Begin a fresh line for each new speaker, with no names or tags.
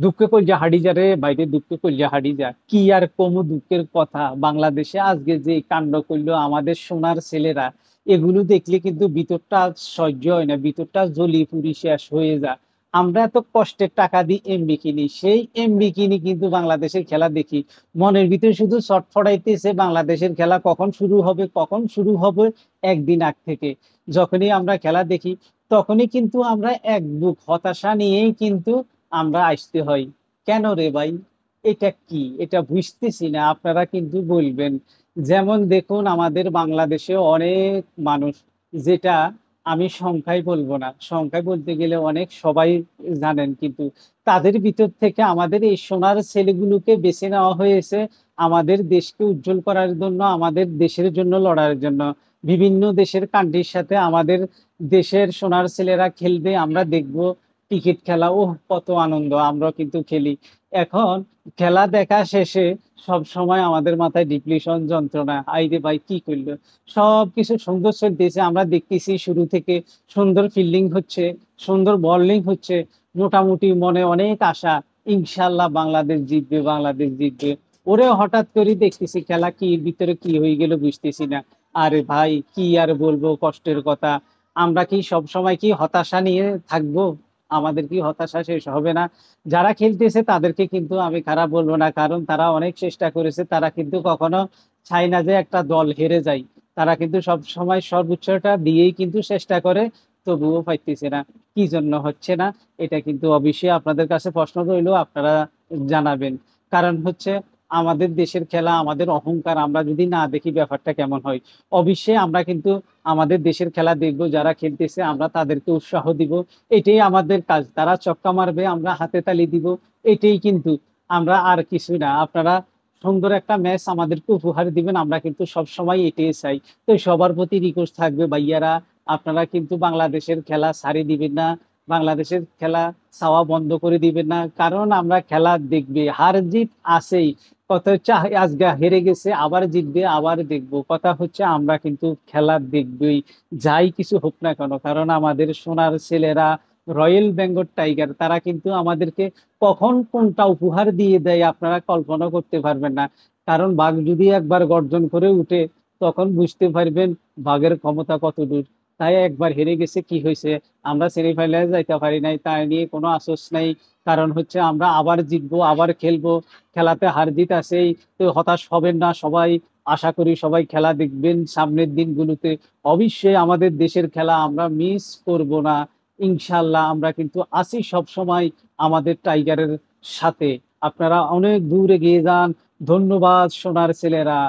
দুঃখে কইলজা হাঁড়ি যা রে বাইরে, দুঃখে কইলজা হাঁড়ি যা। কি আর কমু দুঃখের কথা, বাংলাদেশে আজকে যে কাণ্ড করলো আমাদের সোনার ছেলেরা, এগুলো দেখলে কিন্তু ভিতরটা সহ্য হয় না, ভিতরটা জ্বলি পুড়ি শেষ হয়ে যায়। আমরা এত কষ্টের টাকা দিয়ে এমবি কিনি, সেই এমবি কিনি কিন্তু বাংলাদেশের খেলা দেখি মনের ভিতরে শুধু ছটফটাইতেছে বাংলাদেশের খেলা কখন শুরু হবে, কখন শুরু হবে। একদিন আগ থেকে যখনই আমরা খেলা দেখি, তখনই কিন্তু আমরা এক বুক হতাশা নিয়েই কিন্তু আমরা আসতে হয়। কেন রে ভাই? এটা কি? এটা বুঝতেছি না। আপনারা কিন্তু বলবেন। যেমন দেখুন আমাদের বাংলাদেশে অনেক মানুষ, যেটা আমি সংখ্যায় বলবো না। সংখ্যায় বলতে গেলে অনেক সবাই জানেন, কিন্তু তাদের ভিতর থেকে আমাদের এই সোনার ছেলেগুলোকে বেছে নেওয়া হয়েছে আমাদের দেশকে উজ্জ্বল করার জন্য, আমাদের দেশের জন্য লড়ার জন্য। বিভিন্ন দেশের কান্ট্রির সাথে আমাদের দেশের সোনার ছেলেরা খেলবে, আমরা দেখব। ক্রিকেট খেলা, ওহ! কত আনন্দ! আমরাও কিন্তু খেলি। এখন খেলা দেখা শেষে সবসময় আমাদের মাথায় ডিপ্রেশন, যন্ত্রণা। আইরে ভাই কি করল? সবকিছু সুন্দর চলতেছে। আমরা দেখতেছি শুরু থেকে সুন্দর ফিল্ডিং হচ্ছে, সুন্দর বোলিং হচ্ছে। মোটামুটি মনে অনেক আশা। ইনশাআল্লাহ বাংলাদেশ জিতবে, বাংলাদেশ জিতবে। ওরে হঠাৎ করে দেখতেছি খেলা কি ভিতরে কি হয়ে গেল বুঝতেছি না। আরে ভাই কি আর বলবো কষ্টের কথা। আমরা কি সবসময় কি হতাশা নিয়ে থাকবো? আমাদের কি হতাশা শেষ হবে না? যারা খেলতেছে তাদেরকে কিন্তু আমি খারাপ বলব না। কারণ তারা অনেক চেষ্টা করেছে। তারা কিন্তু কখনো চায় না যে একটা দল হেরে যায়। তারা কিন্তু সবসময় সর্বোচ্চটা দিয়েই কিন্তু চেষ্টা করে, তবুও পাইতেছে না। কি জন্য হচ্ছে না? এটা কিন্তু অবশ্যই আপনাদের কাছে প্রশ্ন রইলো, আপনারা জানাবেন। কারণ হচ্ছে আমাদের দেশের খেলা, আমাদের অহংকার আমরা যদি না দেখি ব্যাপারটা কেমন হয়? অবশ্যই আমরা কিন্তু আমাদের দেশের খেলা দেখব, যারা খেলতেছে আমরা তাদেরকে উৎসাহ দিব। এটাই আমাদের কাজ। তারা ছক্কা মারবে, আমরা হাতে তালি দিব। এটাই কিন্তু, আমরা আর কিছু না। আপনারা সুন্দর একটা ম্যাচ আমাদেরকে উপহার দিবেন। আমরা কিন্তু সবসময় এটাই চাই। তো সবার প্রতি রিকোয়েস্ট থাকবে ভাইয়ারা, আপনারা কিন্তু বাংলাদেশের খেলা ছাড়ি দিবেন না। বাংলাদেশের খেলা চাওয়া বন্ধ করে দিবেন না। কারণ আমরা খেলা দেখবে, হার-জিত আছেই। কথা হচ্ছে আজকে হেরে গেছে, আবার জিতবে, আবার দেখব। কথা হচ্ছে আমরা কিন্তু খেলা দেখবই। যাই কিছু হোক না কেন। কারণ আমাদের সোনার ছেলেরা রয়েল বেঙ্গল টাইগার, তারা কিন্তু আমাদেরকে কখন কোনটা উপহার দিয়ে দেয় আপনারা কল্পনা করতে পারবেন না। কারণ বাঘ যদি একবার গর্জন করে উঠে, তখন বুঝতে পারবেন বাঘের ক্ষমতা কতদূর। তাই একবার হেরে গেছে কি হয়েছে? আমরা সেমিফাইনালে যাইতে পারি নাই, তাই নিয়ে কোনো আফসোস নাই। কারণ হচ্ছে আমরা আবার জিতবো, আবার খেলবো। খেলাতে হার-জিত আছেই। তো হতাশ হবেন না সবাই। আশা করি সবাই খেলা দেখবেন সামনের দিনগুলোতে। অবশ্যই আমাদের দেশের খেলা আমরা মিস করব না। ইনশাআল্লাহ আমরা কিন্তু আছি সবসময় আমাদের টাইগারের সাথে। আপনারা অনেক দূর এগিয়ে যান। ধন্যবাদ সোনার ছেলেরা।